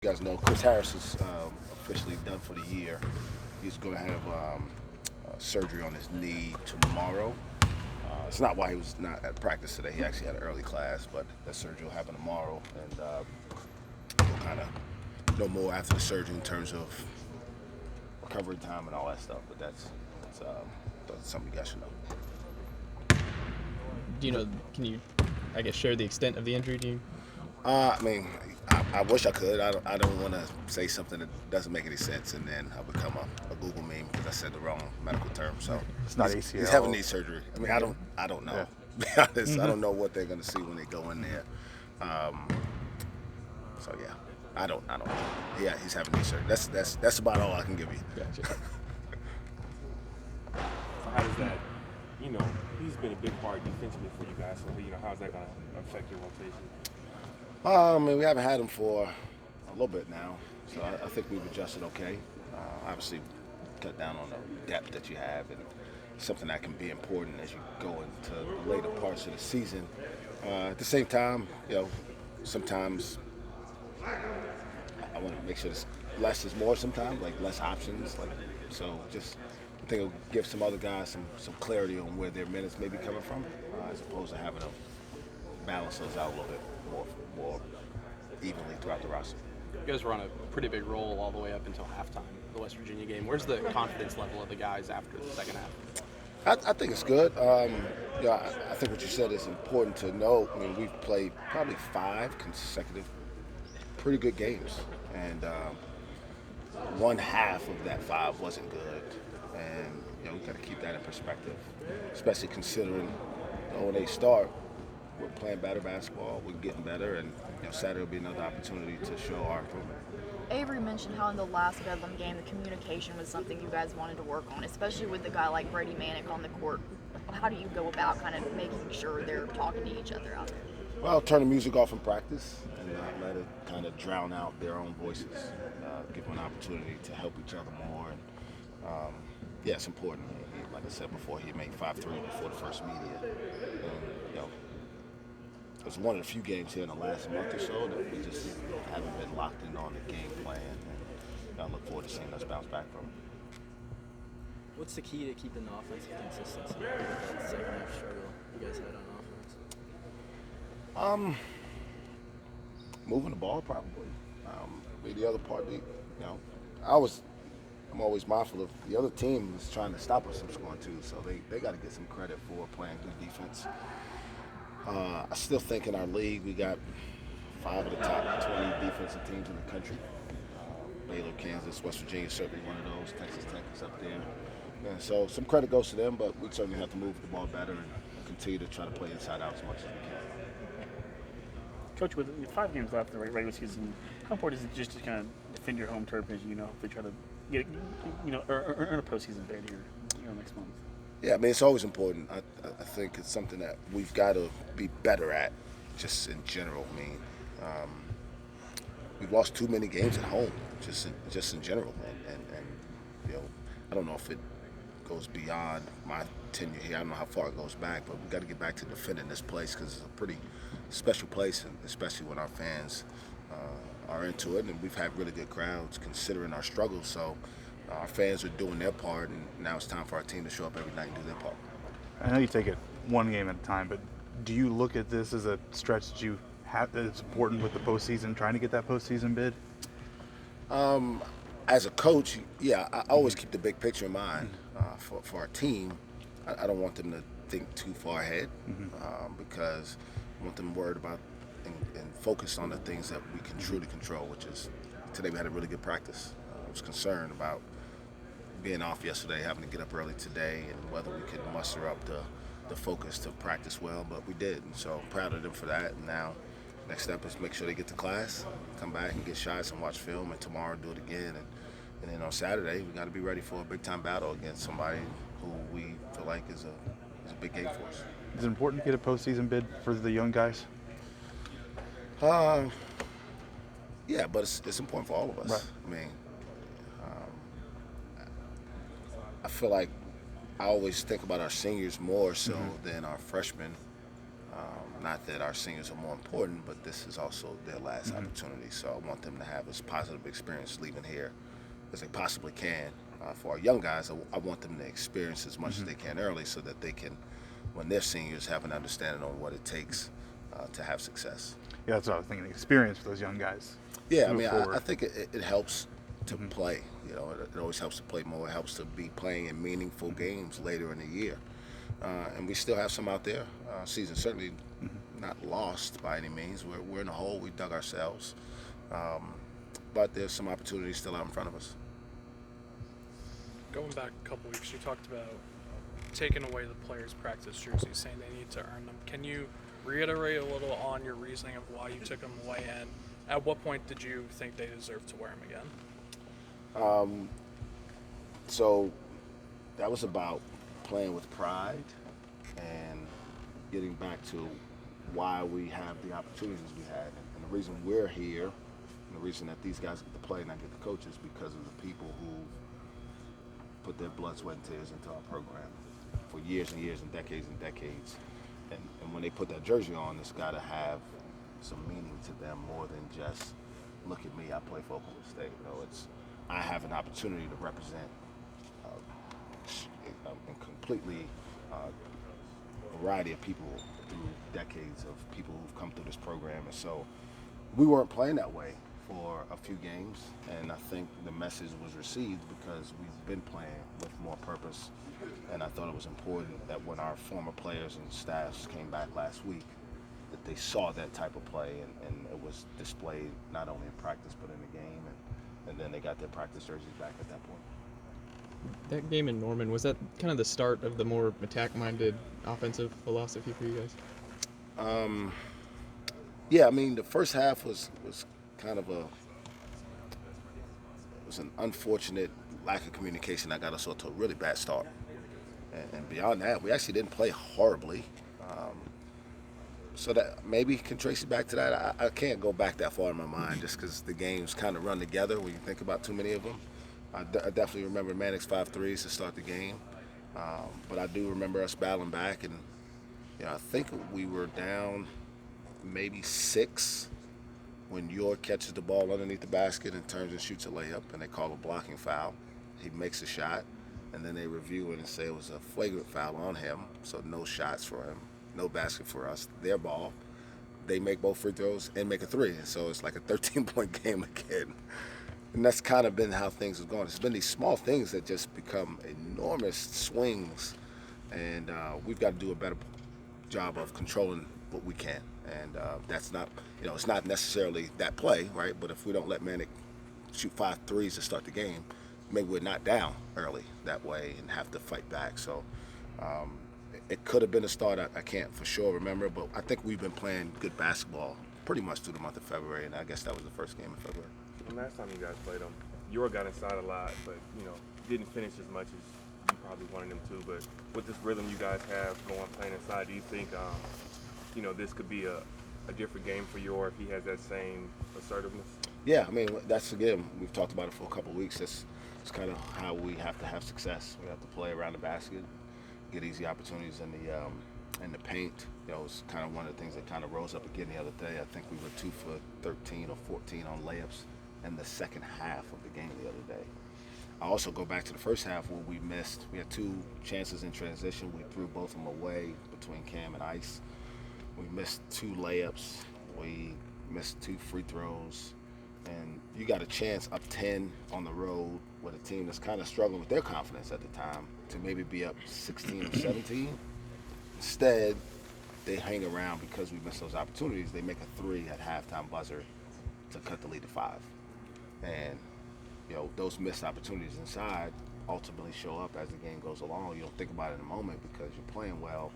You guys know Chris Harris is officially done for the year. He's going to have surgery on his knee tomorrow. It's not why he was not at practice today. He actually had an early class, but that surgery will happen tomorrow, and we'll kind of know more after the surgery in terms of recovery time and all that stuff. But that's something you guys should know. Do you know? Can you, I guess, share the extent of the injury? Do you? I mean, I wish I could. I don't want to say something that doesn't make any sense, and then I become a Google meme because I said the wrong medical term. So It's not he's ACL. having knee surgery. I mean, I don't know. Yeah. To be honest, I don't know what they're going to see when they go in there. Um, so yeah, I don't know. Yeah, he's having knee surgery. That's about all I can give you. Gotcha. So how does that, he's been a big part defensively for you guys. So, how's that going to affect your rotation? I mean, we haven't had him for a little bit now, so I think we've adjusted okay. Obviously, cut down on the depth that you have, and something that can be important as you go into the later parts of the season. At the same time, sometimes I want to make sure that less is more. Sometimes, like less options, so. Just I think it'll give some other guys some clarity on where their minutes may be coming from, as opposed to having to balance those out a little bit more evenly throughout the roster. You guys were on a pretty big roll all the way up until halftime, the West Virginia game. Where's the confidence level of the guys after the second half? I think it's good. I think what you said is important to know. I mean, we've played probably 5 consecutive pretty good games, and one half of that 5 wasn't good, and we got to keep that in perspective, especially considering the 0-8 start. We're playing better basketball. We're getting better, and Saturday will be another opportunity to show our improvement. Avery mentioned how in the last Bedlam game, the communication was something you guys wanted to work on, especially with a guy like Brady Manick on the court. How do you go about kind of making sure they're talking to each other out there? Well, turn the music off in practice and not let it kind of drown out their own voices. Give them an opportunity to help each other more. And yeah, it's important. Like I said before, he made 5 threes before the first media. And, it was one of the few games here in the last month or so that we just haven't been locked in on the game plan, and I look forward to seeing us bounce back from it. What's the key to keeping the offensive consistency with that second half struggle you guys had on offense? Moving the ball probably. The other part, I'm always mindful of the other team is trying to stop us from scoring too, so they got to get some credit for playing good defense. I still think in our league we got 5 of the top 20 defensive teams in the country. Baylor, Kansas, West Virginia is certainly one of those. Texas Tech is up there. And so some credit goes to them, but we certainly have to move the ball better and continue to try to play inside out as much as we can. Coach, with 5 games left in the regular season, how important is it just to kind of defend your home turf as they try to get earn a postseason bid here next month? Yeah, I mean, it's always important. I think it's something that we've got to be better at, just in general. I mean, we've lost too many games at home, just in general. And I don't know if it goes beyond my tenure here. I don't know how far it goes back, but we've got to get back to defending this place because it's a pretty special place, and especially when our fans are into it. And we've had really good crowds considering our struggles. So our fans are doing their part, and now it's time for our team to show up every night and do their part. I know you take it one game at a time, but do you look at this as a stretch that you have that it's important with the postseason, trying to get that postseason bid? As a coach, yeah, I always keep the big picture in mind for our team. I don't want them to think too far ahead because I want them worried about and focused on the things that we can truly control, which is today we had a really good practice. I was concerned about being off yesterday, having to get up early today, and whether we could muster up the focus to practice well, but we did, and so I'm proud of them for that. And now next step is make sure they get to class, come back and get shots and watch film, and tomorrow do it again. And then on Saturday, we got to be ready for a big-time battle against somebody who we feel like is a big game for us. Is it important to get a postseason bid for the young guys? Yeah, but it's important for all of us. Right. I mean, I feel like I always think about our seniors more so than our freshmen. Not that our seniors are more important, but this is also their last opportunity. So I want them to have as positive experience leaving here as they possibly can. For our young guys, I want them to experience as much as they can early so that they can, when they're seniors, have an understanding on what it takes to have success. Yeah, that's what I was thinking. The experience for those young guys. Yeah, to I move mean, forward. I think it helps to play. You know, it always helps to play more. It helps to be playing in meaningful games later in the year. And we still have some out there. Season certainly not lost by any means. We're in a hole. We dug ourselves. But there's some opportunities still out in front of us. Going back a couple weeks, you talked about taking away the players' practice jerseys, saying they need to earn them. Can you reiterate a little on your reasoning of why you took them away, and at what point did you think they deserved to wear them again? So that was about playing with pride and getting back to why we have the opportunities we had. And the reason we're here, and the reason that these guys get to play and I get to coach is because of the people who put their blood, sweat, and tears into our program for years and years and decades and decades. And when they put that jersey on, it's got to have some meaning to them more than just, look at me, I play for Oklahoma State. You know, it's, I have an opportunity to represent a completely variety of people through decades of people who've come through this program. And so we weren't playing that way for a few games, and I think the message was received because we've been playing with more purpose. And I thought it was important that when our former players and staffs came back last week, that they saw that type of play, and it was displayed not only in practice but in the game, and then they got their practice jerseys back at that point. That game in Norman, was that kind of the start of the more attack-minded offensive philosophy for you guys? Yeah, I mean, the first half was kind of an unfortunate lack of communication that got us off to a really bad start. And beyond that, we actually didn't play horribly. So that maybe can trace it back to that. I can't go back that far in my mind just because the games kind of run together when you think about too many of them. I definitely remember Mannix 5 threes to start the game. But I do remember us battling back, and I think we were down maybe 6 when York catches the ball underneath the basket and turns and shoots a layup, and they call a blocking foul. He makes a shot, and then they review it and say it was a flagrant foul on him, so no shots for him, no basket for us. Their ball, they make both free throws and make a 3, and so it's like a 13-point game again. And that's kind of been how things have gone. It's been these small things that just become enormous swings, and we've got to do a better job of controlling what we can. And that's not, it's not necessarily that play, right? But if we don't let Manic shoot 5 threes to start the game, maybe we're not down early that way and have to fight back. So it could have been a start. I can't for sure remember, but I think we've been playing good basketball pretty much through the month of February, and I guess that was the first game in February. The last time you guys played them, York got inside a lot, but didn't finish as much as you probably wanted them to. But with this rhythm you guys have going playing inside, do you think this could be a different game for York if he has that same assertiveness? Yeah, I mean, that's, again, we've talked about it for a couple of weeks. It's kind of how we have to have success. We have to play around the basket, get easy opportunities in the paint. It's kind of one of the things that kind of rose up again the other day. I think we were 2 for 13 or 14 on layups in the second half of the game the other day. I also go back to the first half where we missed. We had 2 chances in transition. We threw both of them away between Cam and Ice. We missed 2 layups. We missed 2 free throws. And you got a chance up 10 on the road with a team that's kind of struggling with their confidence at the time to maybe be up 16 or 17. Instead, they hang around because we missed those opportunities. They make a 3 at halftime buzzer to cut the lead to 5. And, those missed opportunities inside ultimately show up as the game goes along. You don't think about it in the moment because you're playing well,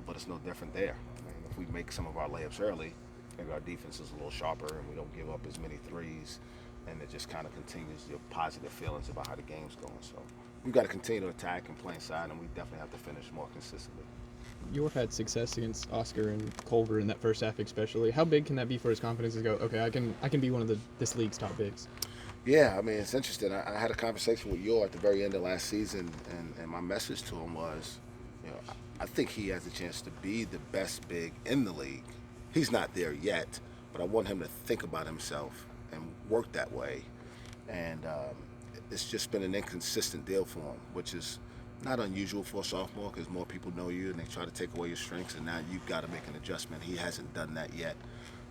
but it's no different there. I mean, if we make some of our layups early, maybe our defense is a little sharper and we don't give up as many threes, and it just kind of continues your positive feelings about how the game's going. So we've got to continue to attack and play inside, and we definitely have to finish more consistently. York had success against Oscar and Culver in that first half especially. How big can that be for his confidence to go, okay, I can be one of this league's top bigs? Yeah, I mean, it's interesting. I had a conversation with York at the very end of last season, and my message to him was, I think he has a chance to be the best big in the league. He's not there yet, but I want him to think about himself and work that way. And it's just been an inconsistent deal for him, which is not unusual for a sophomore because more people know you and they try to take away your strengths, and now you've got to make an adjustment. He hasn't done that yet,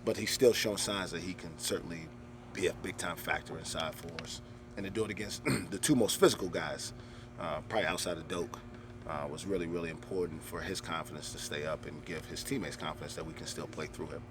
but he's still shown signs that he can certainly be a big-time factor inside for us. And to do it against the two most physical guys, probably outside of Doak, was really, really important for his confidence to stay up and give his teammates confidence that we can still play through him.